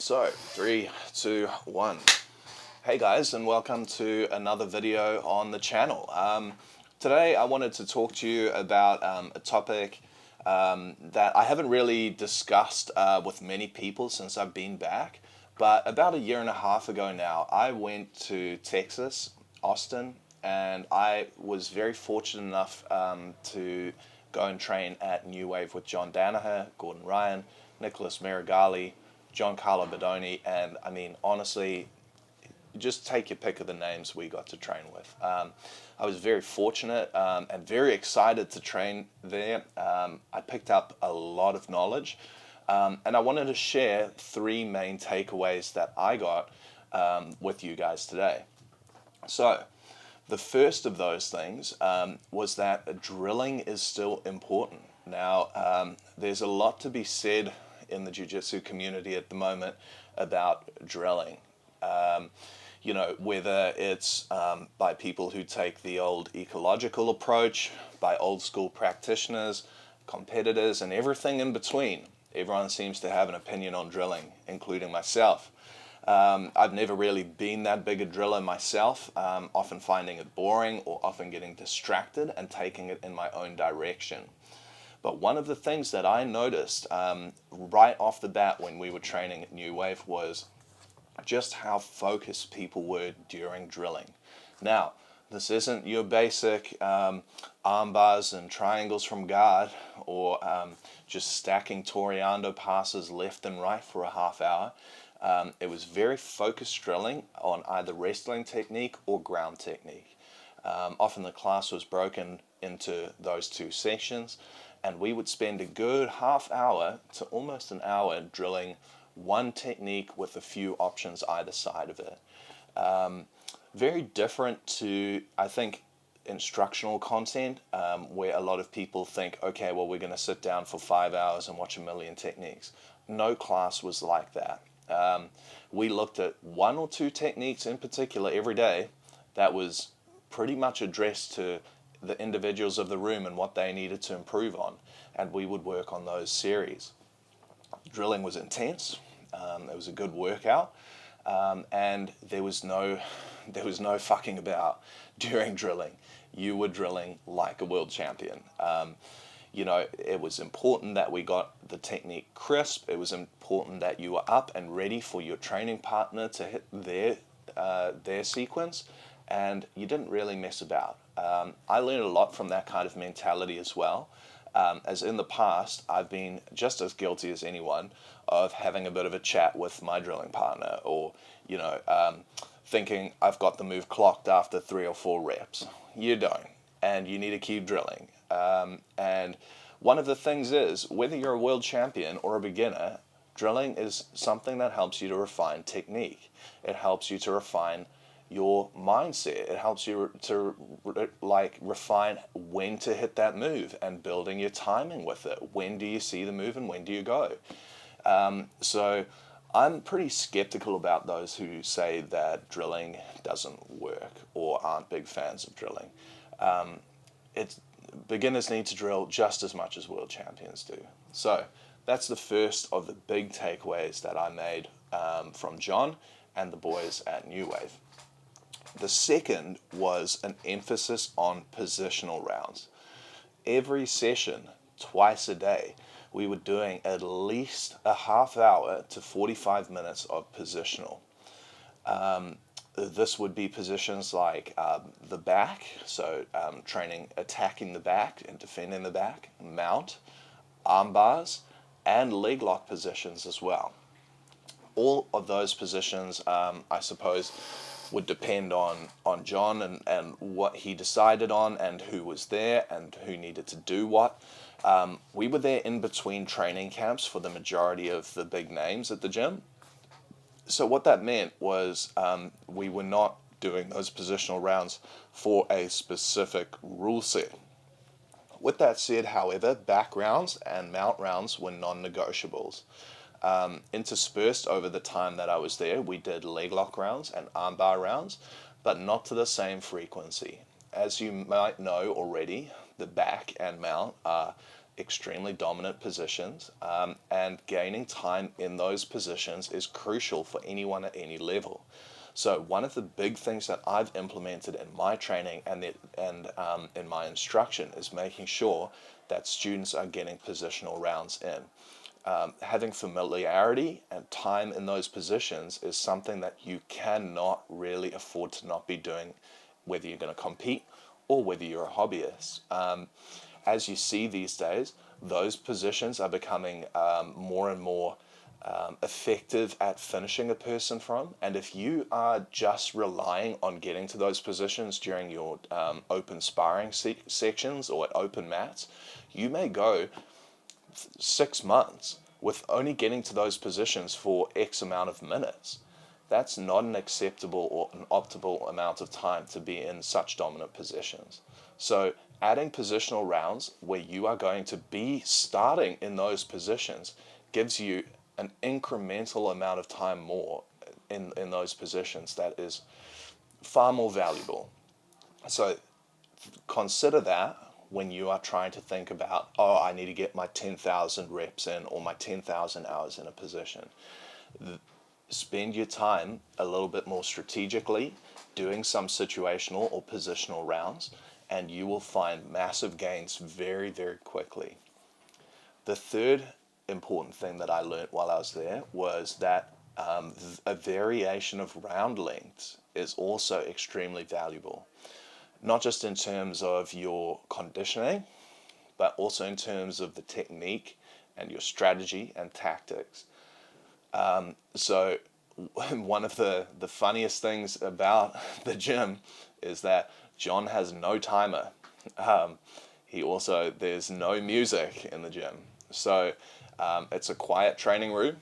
So, 3, 2, 1. Hey guys, and welcome to another video on the channel. Today I wanted to talk to you about a topic that I haven't really discussed with many people since I've been back. But about a year and a half ago now, I went to Texas, Austin, and I was very fortunate enough to go and train at New Wave with John Danaher, Gordon Ryan, Nicholas Marigali, John Carlo Bedoni, and I mean, honestly, just take your pick of the names we got to train with. I was very fortunate and very excited to train there. I picked up a lot of knowledge, and I wanted to share 3 main takeaways that I got with you guys today. So, the first of those things was that drilling is still important. Now, there's a lot to be said in the jiu-jitsu community at the moment about drilling. Whether it's by people who take the old ecological approach, by old school practitioners, competitors, and everything in between. Everyone seems to have an opinion on drilling, including myself. I've never really been that big a driller myself, often finding it boring or often getting distracted and taking it in my own direction. But one of the things that I noticed right off the bat when we were training at New Wave was just how focused people were during drilling. Now, this isn't your basic arm bars and triangles from guard or just stacking Toreando passes left and right for a half hour. It was very focused drilling on either wrestling technique or ground technique. Often the class was broken into those 2 sections, and we would spend a good half hour to almost an hour drilling one technique with a few options either side of it. Very different to, I think, instructional content, where a lot of people think, okay, well, we're going to sit down for 5 hours and watch a million techniques. No class was like that. We looked at 1 or 2 techniques in particular every day that was pretty much addressed to the individuals of the room and what they needed to improve on, and we would work on those series. Drilling was intense. It was a good workout, and there was no fucking about during drilling. You were drilling like a world champion. It was important that we got the technique crisp. It was important that you were up and ready for your training partner to hit their sequence, and you didn't really mess about. I learned a lot from that kind of mentality as well, as in the past I've been just as guilty as anyone of having a bit of a chat with my drilling partner, or thinking I've got the move clocked after 3 or 4 reps. You don't, and you need to keep drilling. And one of the things is, whether you're a world champion or a beginner, drilling is something that helps you to refine technique. It helps you to refine your mindset. It helps you to refine when to hit that move and building your timing with it. When do you see the move and when do you go? So I'm pretty skeptical about those who say that drilling doesn't work or aren't big fans of drilling. Beginners need to drill just as much as world champions do. So that's the first of the big takeaways that I made from John and the boys at New Wave. The second was an emphasis on positional rounds. Every session, twice a day, we were doing at least a half hour to 45 minutes of positional. This would be positions like the back, so training attacking the back and defending the back, mount, arm bars, and leg lock positions as well. All of those positions, I suppose, would depend on John and what he decided on and who was there and who needed to do what. We were there in between training camps for the majority of the big names at the gym. So what that meant was we were not doing those positional rounds for a specific rule set. With that said, however, back rounds and mount rounds were non-negotiables. Interspersed over the time that I was there, we did leg lock rounds and armbar rounds, but not to the same frequency. As you might know already, the back and mount are extremely dominant positions, and gaining time in those positions is crucial for anyone at any level. So one of the big things that I've implemented in my training and in my instruction is making sure that students are getting positional rounds in. Having familiarity and time in those positions is something that you cannot really afford to not be doing, whether you're going to compete or whether you're a hobbyist. As you see these days, those positions are becoming more and more effective at finishing a person from. And if you are just relying on getting to those positions during your open sparring sections or at open mats, you may go 6 months with only getting to those positions for X amount of minutes. That's not an acceptable or an optimal amount of time to be in such dominant positions. So adding positional rounds where you are going to be starting in those positions gives you an incremental amount of time more in those positions that is far more valuable. So consider that when you are trying to think about, oh, I need to get my 10,000 reps in or my 10,000 hours in a position. Spend your time a little bit more strategically doing some situational or positional rounds, and you will find massive gains very, very quickly. The third important thing that I learned while I was there was that a variation of round lengths is also extremely valuable. Not just in terms of your conditioning, but also in terms of the technique and your strategy and tactics. So one of the funniest things about the gym is that John has no timer. There's no music in the gym. So it's a quiet training room.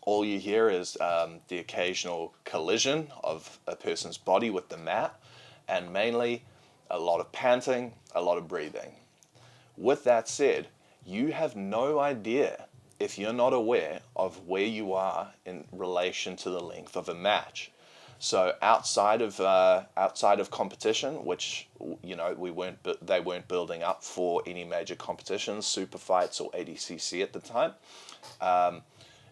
All you hear is the occasional collision of a person's body with the mat, and mainly a lot of panting, a lot of breathing. With that said, you have no idea if you're not aware of where you are in relation to the length of a match. So outside of competition, which they weren't building up for any major competitions, super fights or ADCC at the time.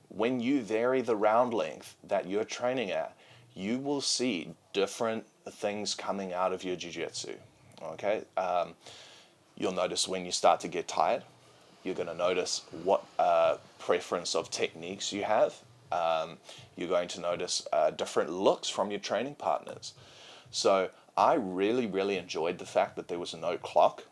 When you vary the round length that you're training at, you will see different things coming out of your jiu-jitsu. Okay, you'll notice when you start to get tired. You're going to notice what preference of techniques you have. You're going to notice different looks from your training partners. So I really, really enjoyed the fact that there was no clock,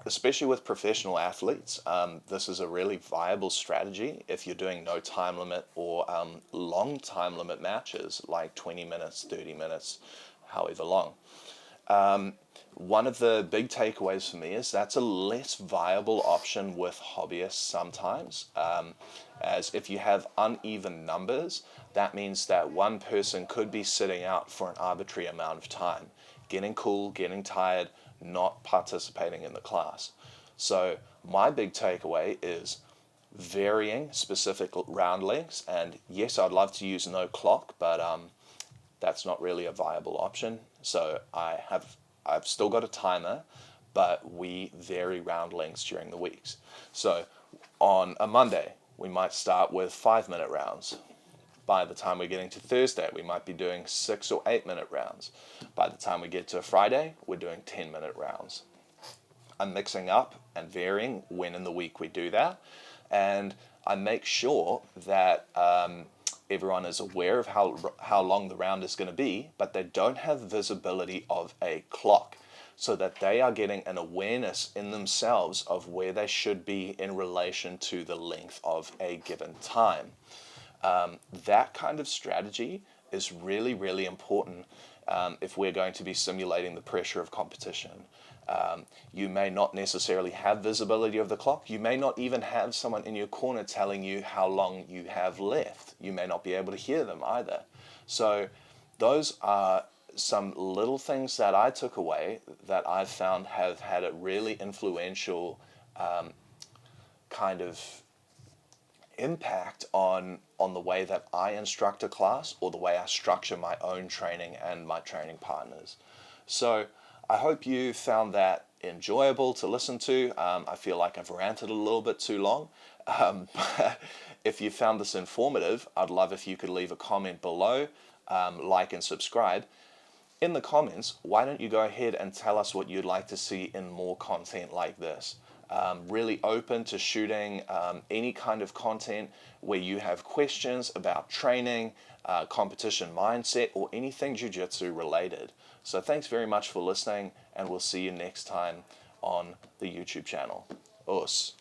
especially with professional athletes. This is a really viable strategy if you're doing no time limit or long time limit matches like 20 minutes, 30 minutes, however long. One of the big takeaways for me is that's a less viable option with hobbyists sometimes, as if you have uneven numbers, that means that one person could be sitting out for an arbitrary amount of time, getting cool, getting tired, not participating in the class. So my big takeaway is varying specific round lengths, and yes, I'd love to use no clock, but that's not really a viable option. So I've still got a timer, but we vary round lengths during the weeks. So on a Monday, we might start with 5-minute rounds. By the time we're getting to Thursday, we might be doing 6 or 8-minute rounds. By the time we get to Friday, we're doing 10-minute rounds. I'm mixing up and varying when in the week we do that, and I make sure that everyone is aware of how long the round is going to be, but they don't have visibility of a clock, so that they are getting an awareness in themselves of where they should be in relation to the length of a given time. That kind of strategy is really, really important if we're going to be simulating the pressure of competition. You may not necessarily have visibility of the clock. You may not even have someone in your corner telling you how long you have left. You may not be able to hear them either. So those are some little things that I took away that I've found have had a really influential kind of impact on the way that I instruct a class or the way I structure my own training and my training partners. So I hope you found that enjoyable to listen to. I feel like I've ranted a little bit too long. But if you found this informative, I'd love if you could leave a comment below, like and subscribe. In the comments, why don't you go ahead and tell us what you'd like to see in more content like this. Really open to shooting any kind of content where you have questions about training, competition mindset, or anything jiu-jitsu related. So thanks very much for listening, and we'll see you next time on the YouTube channel. Us.